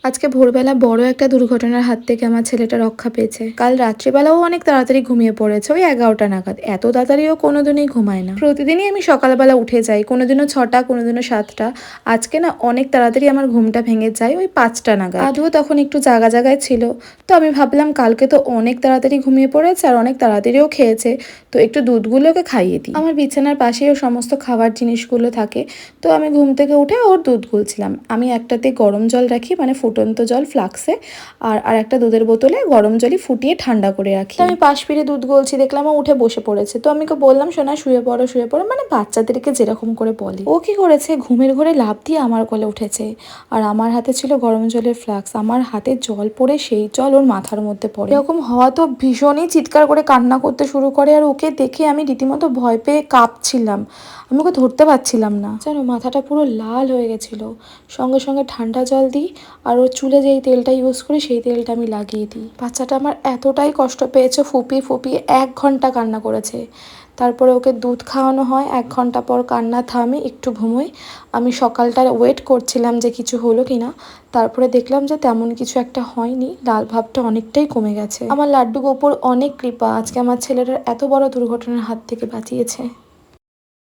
আজকে ভোরবেলা বড় একটা দুর্ঘটনার হাত থেকে আমার ছেলেটা রক্ষা পেয়েছে। কাল রাত্রিবেলাও অনেক তাড়াতাড়ি ঘুমিয়ে পড়েছে, ওই 11টা নাগাদ। এত তাড়াতাড়িও কোনোদিনই ঘুমায় না। প্রতিদিনই আমি সকালবেলা উঠে যাই, কোনোদিনও 6টা, কোনোদিনও 7টা। আজকে না অনেক তাড়াতাড়ি আমার ঘুমটা ভেঙে যায়, ওই 5টা নাগাদ। আদুও তখন একটু জাগা জাগায় ছিল, তো আমি ভাবলাম কালকে তো অনেক তাড়াতাড়ি ঘুমিয়ে পড়েছে আর অনেক তাড়াতাড়িও খেয়েছে, তো একটু দুধগুলোকে খাইয়ে দিই। আমার বিছানার পাশেই ও সমস্ত খাবার জিনিসগুলো থাকে, তো আমি ঘুম থেকে উঠে ওর দুধ গুলছিলাম। আমি একটাতে গরম জল রাখি, মানে ফুটন্ত জল ফ্লাক্সে, আর একটা দুধের বোতলে গরম জলই ফুটিয়ে ঠান্ডা করে রাখি। আমি পাশ ফিরে দুধ গলছি, দেখলাম ও উঠে বসে পড়েছে। তো আমি ওকে বললাম, শোনা শুয়ে পড়ো শুয়ে পড়ো, মানে বাচ্চাদেরকে যেরকম করে বলে। ও কি করেছে, ঘুমের ঘোরে লাফ দিয়ে আমার কোলে উঠেছে। আর আমার হাতে ছিল গরম জলের ফ্লাক্স, আমার হাতে জল পড়ে সেই জল ওর মাথার মধ্যে পড়ে। এরকম হওয়া তো ভীষণই চিৎকার করে কান্না করতে শুরু করে, আর ওকে দেখে আমি রীতিমতো ভয় পেয়ে কাঁপছিলাম। আমি ওকে ধরতে পারছিলাম না, জানো, মাথাটা পুরো লাল হয়ে গেছিলো। সঙ্গে সঙ্গে ঠান্ডা জল দিই, আর ওর চুলে যেই তেলটা ইউজ করি সেই তেলটা আমি লাগিয়ে দিই। বাচ্চাটা আমার এতটাই কষ্ট পেয়েছে, ফুপিয়ে ফুপিয়ে 1 ঘন্টা কান্না করেছে। তারপরে ওকে দুধ খাওয়ানো হয়, 1 ঘন্টা পর কান্না থামে, একটু ঘুমোই। আমি সকালটার ওয়েট করছিলাম যে কিছু হলো কিনা। তারপরে দেখলাম যে তেমন কিছু একটা হয়নি, লাল ভাবটা অনেকটাই কমে গেছে। আমার লাড্ডু গোপুর অনেক কৃপা আজকে আমার ছেলেটার এত বড় দুর্ঘটনার হাত থেকে বাঁচিয়েছে।